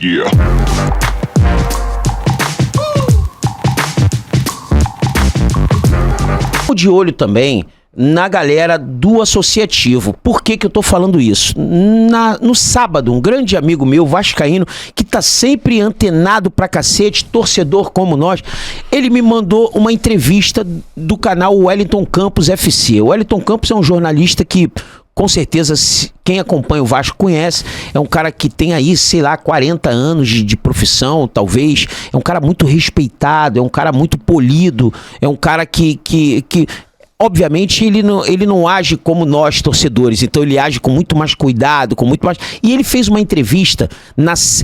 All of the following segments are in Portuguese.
Yeah. De olho também na galera do associativo. Por que que eu tô falando isso? No sábado, um grande amigo meu, vascaíno, que tá sempre antenado pra cacete, torcedor como nós, ele me mandou uma entrevista do canal Wellington Campos FC. O Wellington Campos é um jornalista que, com certeza, quem acompanha o Vasco conhece. É um cara que tem aí, sei lá, 40 anos de profissão, talvez. É um cara muito respeitado, é um cara muito polido, é um cara que obviamente, ele não age como nós, torcedores. Então, ele age com muito mais cuidado, com muito mais... E ele fez uma entrevista,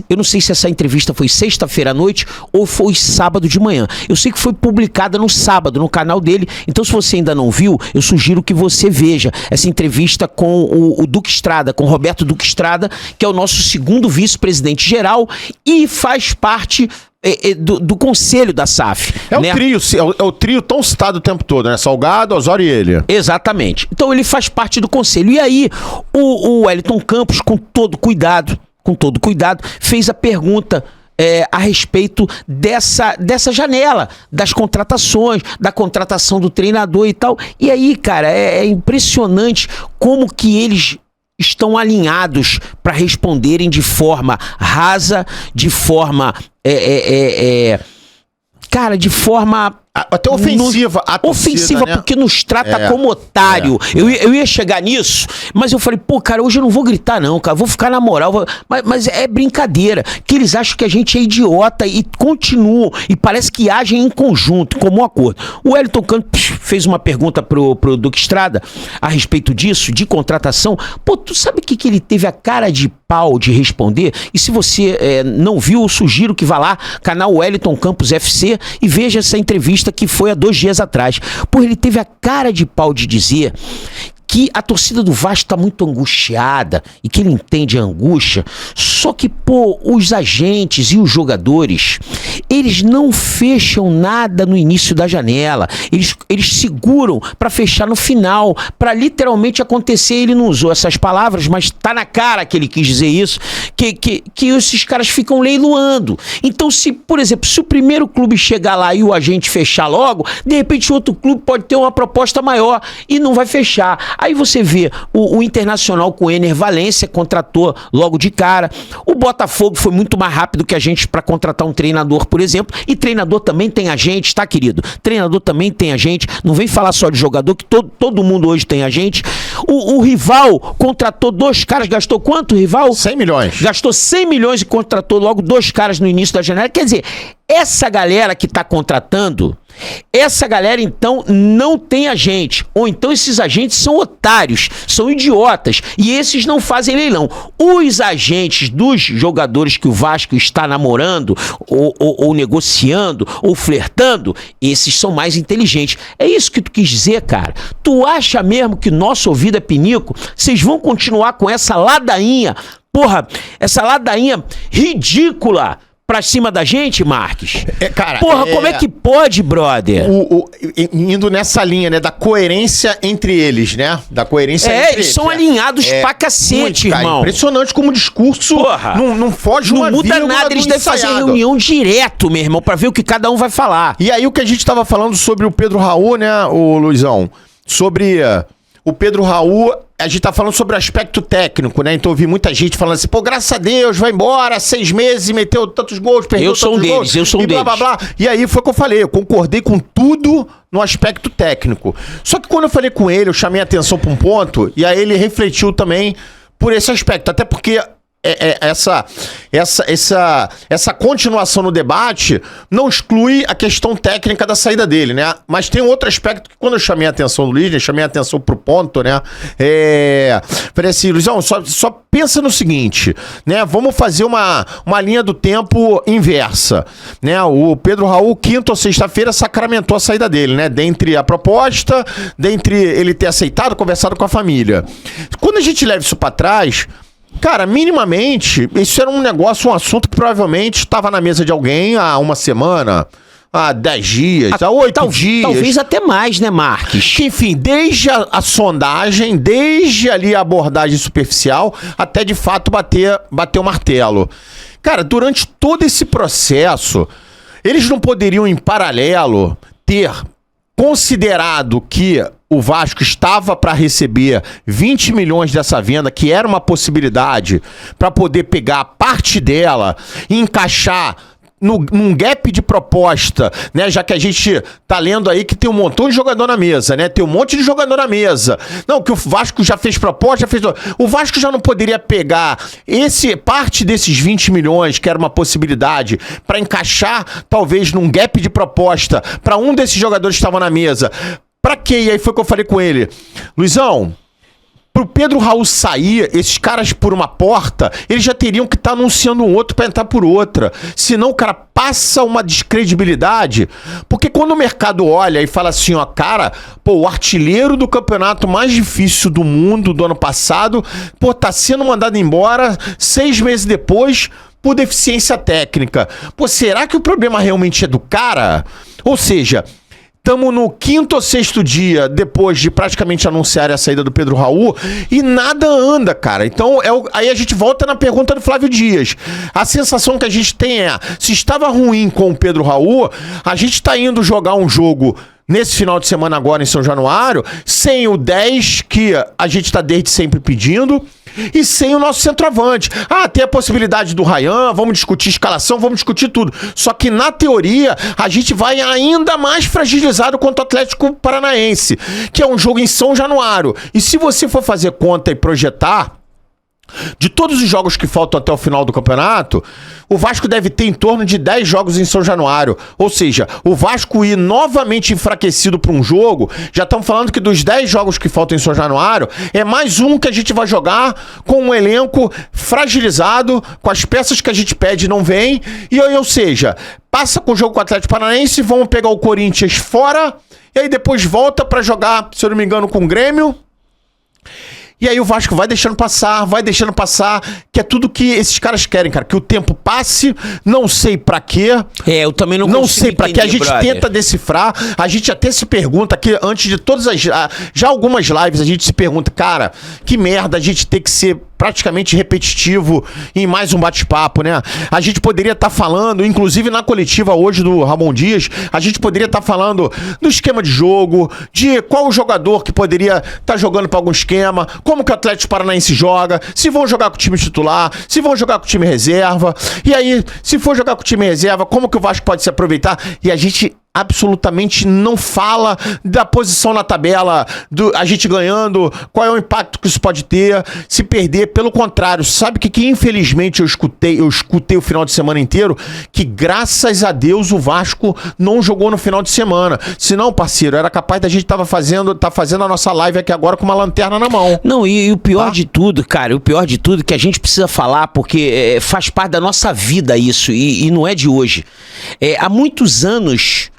eu não sei se essa entrevista foi sexta-feira à noite ou foi sábado de manhã. Eu sei que foi publicada no sábado, no canal dele. Então, se você ainda não viu, eu sugiro que você veja essa entrevista com o Duque Estrada, com o Roberto Duque Estrada, que é o nosso segundo vice-presidente geral e faz parte... Do conselho da SAF. É né? o trio tão citado o tempo todo, né? Salgado, Osório e ele. Exatamente. Então ele faz parte do conselho. E aí, o Wellington Campos, com todo cuidado, fez a pergunta a respeito dessa janela, das contratações, da contratação do treinador e tal. E aí, cara, é impressionante como que eles estão alinhados para responderem de forma rasa, de forma cara, de forma até ofensiva. Ofensiva, né? Porque nos trata como otário. Eu ia chegar nisso, mas eu falei, pô, cara, hoje eu não vou gritar não, cara, vou ficar na moral. Mas é brincadeira, que eles acham que a gente é idiota e continuam, e parece que agem em conjunto, como um acordo. O Wellington Campos fez uma pergunta pro Duque Estrada a respeito disso, de contratação. Pô, tu sabe o que ele teve a cara de pau de responder? E se você não viu, eu sugiro que vá lá, canal Wellington Campos FC, e veja essa entrevista que foi há 2 dias atrás. Pô, ele teve a cara de pau de dizer que a torcida do Vasco tá muito angustiada e que ele entende a angústia, só que, pô, os agentes e os jogadores, eles não fecham nada no início da janela, eles seguram para fechar no final, para literalmente acontecer. Ele não usou essas palavras, mas tá na cara que ele quis dizer isso, que esses caras ficam leiloando. Então, se, por exemplo, se o primeiro clube chegar lá e o agente fechar logo, de repente o outro clube pode ter uma proposta maior e não vai fechar. Aí você vê o Internacional com o Ener Valencia, contratou logo de cara. O Botafogo foi muito mais rápido que a gente para contratar um treinador, por exemplo. E treinador também tem agente, tá, querido? Treinador também tem agente. Não vem falar só de jogador, que todo mundo hoje tem agente. O Rival contratou 2 caras, gastou quanto, Rival? 100 milhões. Gastou 100 milhões e contratou logo 2 caras no início da janela. Quer dizer, essa galera que tá contratando, essa galera então não tem agente, ou então esses agentes são otários, são idiotas, e esses não fazem leilão. Os agentes dos jogadores que o Vasco está namorando, ou negociando, ou flertando, esses são mais inteligentes. É isso que tu quis dizer, cara? Tu acha mesmo que nosso ouvido é pinico? Vocês vão continuar com essa ladainha, porra, essa ladainha ridícula pra cima da gente, Marques? Cara, porra, como é que pode, brother? Indo nessa linha, né, da coerência entre eles, né? Da coerência entre eles são alinhados pra cacete, muito, cara, irmão. Impressionante como o discurso não foge uma vírgula. Não muda nada, eles devem fazer reunião direto, meu irmão, pra ver o que cada um vai falar. E aí o que a gente tava falando sobre o Pedro Raul, né, o Luizão? Sobre o Pedro Raul, a gente tá falando sobre o aspecto técnico, né? Então eu vi muita gente falando assim, pô, graças a Deus, vai embora, 6 meses e meteu tantos gols, perdeu tantos gols. Eu sou um deles. Blá, blá, blá. E aí foi o que eu falei, eu concordei com tudo no aspecto técnico. Só que quando eu falei com ele, eu chamei a atenção pra um ponto, e aí ele refletiu também por esse aspecto. Até porque essa continuação no debate não exclui a questão técnica da saída dele, né? Mas tem um outro aspecto que quando eu chamei a atenção do Luiz, chamei a atenção pro ponto, né? Falei assim, Luizão, só pensa no seguinte, né? Vamos fazer uma linha do tempo inversa, né? O Pedro Raul, quinta ou sexta-feira, sacramentou a saída dele, né? Dentre a proposta, dentre ele ter aceitado, conversado com a família. Quando a gente leva isso pra trás, cara, minimamente, isso era um negócio, um assunto que provavelmente estava na mesa de alguém há uma semana, há 10 dias, há 8 dias. Talvez até mais, né, Marques? Enfim, desde a sondagem, desde ali a abordagem superficial, até de fato bater o martelo. Cara, durante todo esse processo, eles não poderiam, em paralelo, ter considerado que o Vasco estava para receber 20 milhões dessa venda, que era uma possibilidade, para poder pegar parte dela e encaixar num gap de proposta, né? Já que a gente tá lendo aí que tem um montão de jogador na mesa, né? Tem um monte de jogador na mesa. Não, que o Vasco já fez proposta, já fez... O Vasco já não poderia pegar parte desses 20 milhões, que era uma possibilidade, para encaixar, talvez, num gap de proposta para um desses jogadores que estavam na mesa. Pra quê? E aí foi que eu falei com ele. Luizão, pro Pedro Raul sair, esses caras por uma porta, eles já teriam que estar anunciando um outro pra entrar por outra. Senão o cara passa uma descredibilidade. Porque quando o mercado olha e fala assim, ó, cara, pô, o artilheiro do campeonato mais difícil do mundo do ano passado, pô, tá sendo mandado embora 6 meses depois por deficiência técnica. Pô, será que o problema realmente é do cara? Ou seja... Estamos no 5º ou 6º dia depois de praticamente anunciar a saída do Pedro Raul e nada anda, cara. Então, aí a gente volta na pergunta do Flávio Dias. A sensação que a gente tem é, se estava ruim com o Pedro Raul, a gente está indo jogar um jogo nesse final de semana agora em São Januário, sem o 10 que a gente está desde sempre pedindo, e sem o nosso centroavante. Ah, tem a possibilidade do Ryan, vamos discutir escalação, vamos discutir tudo. Só que na teoria, a gente vai ainda mais fragilizado contra o Atlético Paranaense, que é um jogo em São Januário. E se você for fazer conta e projetar, de todos os jogos que faltam até o final do campeonato, o Vasco deve ter em torno de 10 jogos em São Januário. Ou seja, o Vasco ir novamente enfraquecido para um jogo, já estamos falando que dos 10 jogos que faltam em São Januário, é mais um que a gente vai jogar com um elenco fragilizado, com as peças que a gente pede não vem, ou seja, passa com o jogo com o Atlético Paranaense, vamos pegar o Corinthians fora, e aí depois volta para jogar, se eu não me engano, com o Grêmio. E aí o Vasco vai deixando passar, que é tudo que esses caras querem, cara. Que o tempo passe, não sei pra quê. Eu também não consigo Não sei pra quê, a gente tenta decifrar, a gente até se pergunta aqui, antes de todas as... Já algumas lives a gente se pergunta, cara, que merda a gente ter que ser praticamente repetitivo em mais um bate-papo, né? A gente poderia estar falando, inclusive na coletiva hoje do Ramon Dias, a gente poderia estar falando do esquema de jogo, de qual o jogador que poderia estar jogando para algum esquema, como que o Atlético Paranaense joga, se vão jogar com o time titular, se vão jogar com o time reserva, e aí, se for jogar com o time reserva, como que o Vasco pode se aproveitar? E a gente absolutamente não fala da posição na tabela, a gente ganhando, qual é o impacto que isso pode ter, se perder. Pelo contrário, sabe que infelizmente eu escutei o final de semana inteiro, que graças a Deus o Vasco não jogou no final de semana. Senão, parceiro, era capaz da gente tá fazendo a nossa live aqui agora com uma lanterna na mão. Não, e o pior de tudo, cara, que a gente precisa falar, porque faz parte da nossa vida isso, e não é de hoje. Há muitos anos,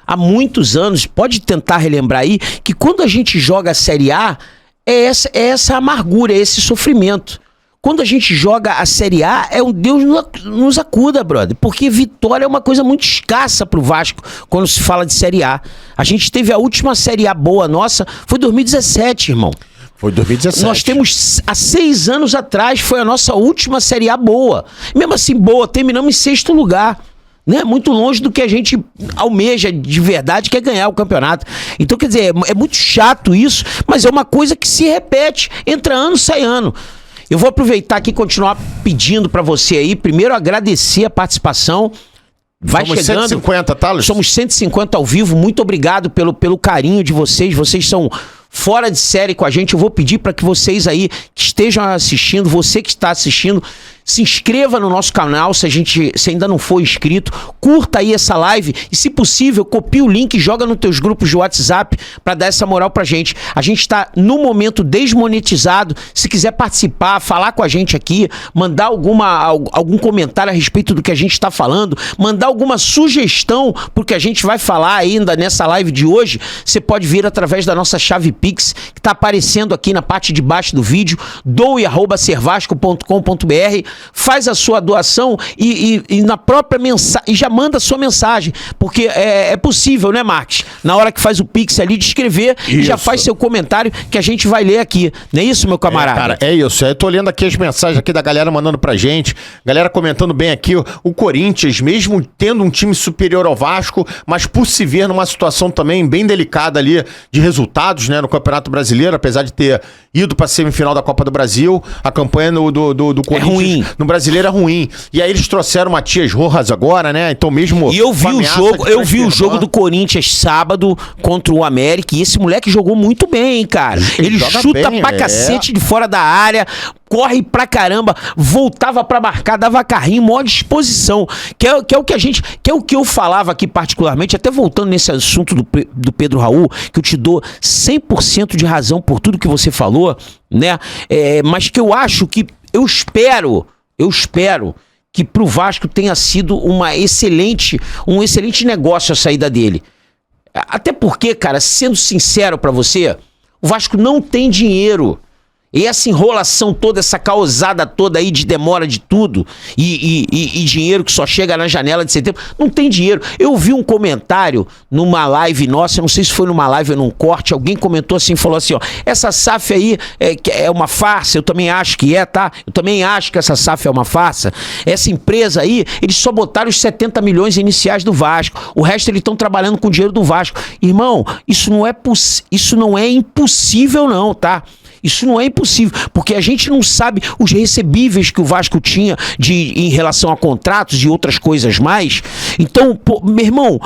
pode tentar relembrar aí, que quando a gente joga a Série A, é essa amargura, é esse sofrimento. Quando a gente joga a Série A, é um Deus nos acuda, brother. Porque vitória é uma coisa muito escassa pro Vasco quando se fala de Série A. A gente teve a última Série A boa nossa, foi 2017, irmão. Foi 2017. Nós temos, há 6 anos atrás, foi a nossa última Série A boa. Mesmo assim, boa, terminamos em 6º lugar. Né? Muito longe do que a gente almeja de verdade, que é ganhar o campeonato. Então, quer dizer, é muito chato isso, mas é uma coisa que se repete, entra ano, sai ano. Eu vou aproveitar aqui e continuar pedindo pra você aí, primeiro agradecer a participação. Vai Somos chegando. 150, Thales? Somos 150 ao vivo, muito obrigado pelo carinho de vocês são fora de série com a gente. Eu vou pedir para que vocês aí que estejam assistindo, você que está assistindo, se inscreva no nosso canal se ainda não for inscrito, curta aí essa live e, se possível, copia o link e joga nos teus grupos de WhatsApp para dar essa moral pra gente. A gente está no momento desmonetizado. Se quiser participar, falar com a gente aqui, mandar algum comentário a respeito do que a gente está falando, mandar alguma sugestão porque a gente vai falar ainda nessa live de hoje, você pode vir através da nossa chave Pix, que está aparecendo aqui na parte de baixo do vídeo, doe@servasco.com.br. faz a sua doação e na própria mensagem, e já manda a sua mensagem, porque é possível, né, Marcos? Na hora que faz o Pix ali de escrever, e já faz seu comentário que a gente vai ler aqui. Não é isso, meu camarada? Cara, é isso. Eu tô lendo aqui as mensagens aqui da galera mandando pra gente, galera comentando bem aqui, o Corinthians, mesmo tendo um time superior ao Vasco, mas por se ver numa situação também bem delicada ali de resultados, né, no Campeonato Brasileiro, apesar de ter ido pra semifinal da Copa do Brasil, a campanha do Corinthians ruim. No Brasileiro é ruim. E aí eles trouxeram o Matias Rojas agora, né? Então mesmo... E eu vi o jogo do Corinthians sábado contra o América, e esse moleque jogou muito bem, hein, cara. Ele chuta bem, pra cacete de fora da área, corre pra caramba, voltava pra marcar, dava carrinho, maior disposição. Que é o que a gente... Que é o que eu falava aqui particularmente, até voltando nesse assunto do Pedro Raul, que eu te dou 100% de razão por tudo que você falou, né? Mas que eu acho que... Eu espero que pro Vasco tenha sido um excelente negócio a saída dele. Até porque, cara, sendo sincero pra você, o Vasco não tem dinheiro. E essa enrolação toda, essa causada toda aí de demora de tudo e dinheiro que só chega na janela de setembro, não tem dinheiro. Eu vi um comentário numa live nossa, eu não sei se foi numa live ou num corte, alguém comentou assim, falou assim, ó, essa SAF aí é uma farsa, eu também acho que tá? Eu também acho que essa SAF é uma farsa. Essa empresa aí, eles só botaram os 70 milhões iniciais do Vasco, o resto eles estão trabalhando com o dinheiro do Vasco. Irmão, isso não é impossível não, tá? Isso não é impossível, porque a gente não sabe os recebíveis que o Vasco tinha em relação a contratos e outras coisas mais. Então, pô, meu irmão,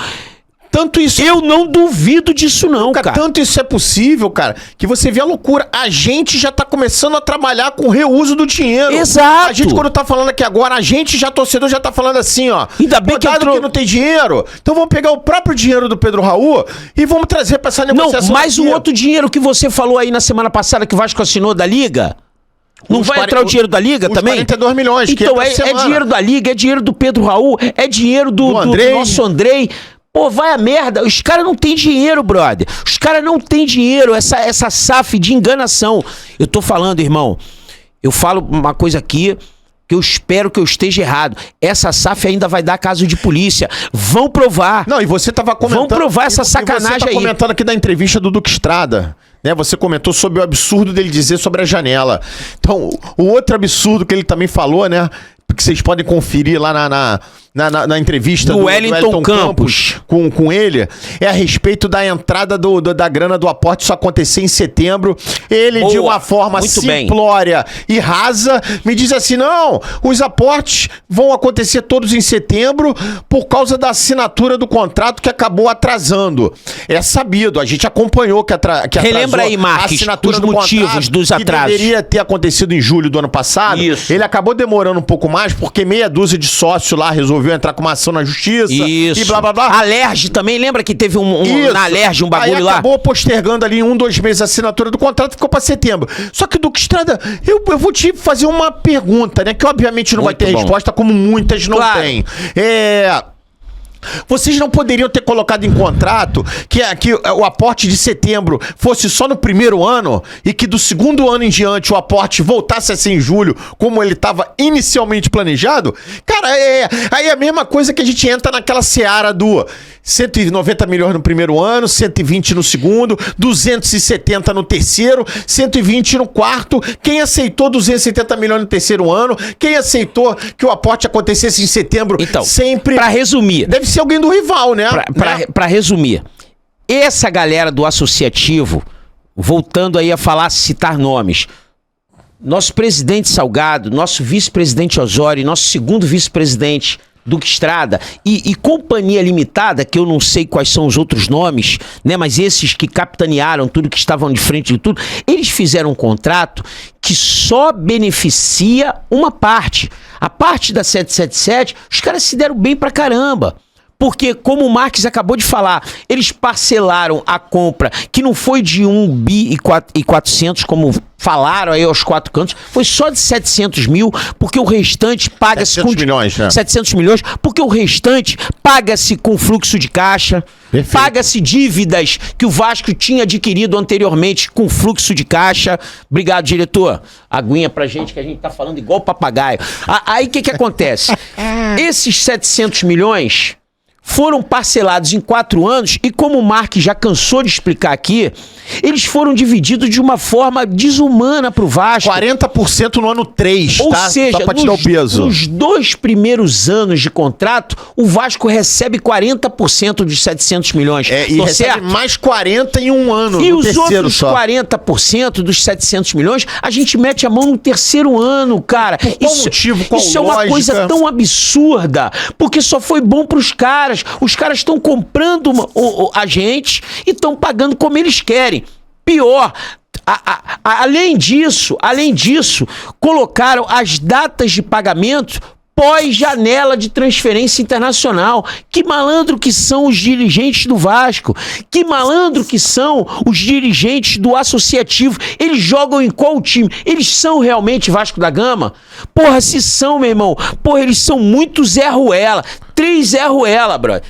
tanto isso... Eu não duvido disso não, cara. Tanto isso é possível, cara, que você vê a loucura. A gente já tá começando a trabalhar com o reuso do dinheiro. Exato. A gente, quando tá falando aqui agora, a gente já, torcedor, já tá falando assim, ó. Ainda bem que não tem dinheiro, então vamos pegar o próprio dinheiro do Pedro Raul e vamos trazer pra essa negociação. Não, mas o outro dinheiro que você falou aí na semana passada que o Vasco assinou da Liga... Não vai entrar o dinheiro da Liga também? 42 milhões. Então, é dinheiro da Liga, é dinheiro do Pedro Raul, é dinheiro do nosso Andrei. Pô, vai a merda. Os caras não têm dinheiro, brother. Os caras não têm dinheiro. Essa SAF de enganação. Eu tô falando, irmão. Eu falo uma coisa aqui que eu espero que eu esteja errado. Essa SAF ainda vai dar caso de polícia. Vão provar. Não, e você tava comentando... Vão provar essa sacanagem aí. Você tá comentando aqui da entrevista do Duque Estrada. Né, você comentou sobre o absurdo dele dizer sobre a janela. Então, o outro absurdo que ele também falou, né? Que vocês podem conferir lá na entrevista do Wellington Campos com ele, é a respeito da entrada da grana do aporte, isso acontecer em setembro. Ele, de uma forma simplória e rasa, me diz assim, não, os aportes vão acontecer todos em setembro por causa da assinatura do contrato que acabou atrasando. É sabido, a gente acompanhou que atrasou. Relembra aí, Marcos, a assinatura os do motivos dos atrasos. Que deveria ter acontecido em julho do ano passado. Isso. Ele acabou demorando um pouco mais, porque meia dúzia de sócios lá resolveu entrar com uma ação na justiça. Isso. E blá, blá, blá. A Alerj também, lembra que teve na Alerj um bagulho aí lá? Acabou postergando ali 2 meses a assinatura do contrato, ficou pra setembro. Só que, Duque Estrada, eu vou te fazer uma pergunta, né? Que obviamente não vai ter resposta, como muitas não têm. Vocês não poderiam ter colocado em contrato que o aporte de setembro fosse só no primeiro ano e que do segundo ano em diante o aporte voltasse a ser em julho, como ele estava inicialmente planejado? Cara, aí é a mesma coisa que a gente entra naquela seara do 190 milhões no primeiro ano, 120 no segundo, 270 no terceiro, 120 no quarto. Quem aceitou 270 milhões no terceiro ano? Quem aceitou que o aporte acontecesse em setembro? Então, sempre... Pra resumir... Deve ser alguém do rival, né? Pra resumir, essa galera do associativo, voltando aí a falar, citar nomes, nosso presidente Salgado, nosso vice-presidente Osório, nosso segundo vice-presidente Duque Estrada e Companhia Limitada, que eu não sei quais são os outros nomes, né? Mas esses que capitanearam tudo, que estavam de frente de tudo, eles fizeram um contrato que só beneficia uma parte. A parte da 777, os caras se deram bem pra caramba. Porque, como o Marques acabou de falar, eles parcelaram a compra, que não foi de 1 bi e 400, como falaram aí aos 4 cantos, foi só de 700 mil, porque o restante paga-se 700 milhões, né? 700 milhões, porque o restante paga-se com fluxo de caixa, paga-se dívidas que o Vasco tinha adquirido anteriormente com fluxo de caixa. Obrigado, diretor. Aguinha pra gente, que a gente tá falando igual papagaio. Aí o que acontece? Esses 700 milhões foram parcelados em 4 anos e, como o Mark já cansou de explicar aqui, eles foram divididos de uma forma desumana pro Vasco. 40% no ano 3, Ou tá? seja, só pra tirar o peso. Nos 2 primeiros anos de contrato, o Vasco recebe 40% dos 700 milhões. E Tô recebe certo? mais 40 em um ano. E no os terceiro outros só. 40% dos 700 milhões, a gente mete a mão no terceiro ano, cara. Por qual motivo? Qual isso é uma lógica? coisa tão absurda, porque só foi bom pros caras. Os caras estão comprando a gente e estão pagando como eles querem. Pior, além disso, colocaram as datas de pagamento pós-janela de transferência internacional. Que malandro que são os dirigentes do Vasco. Que malandro que são os dirigentes do Associativo. Eles jogam em qual time? Eles são realmente Vasco da Gama? Porra, se são, meu irmão. Porra, eles são muito Zé Ruela. 3 Zé Ruela, brother.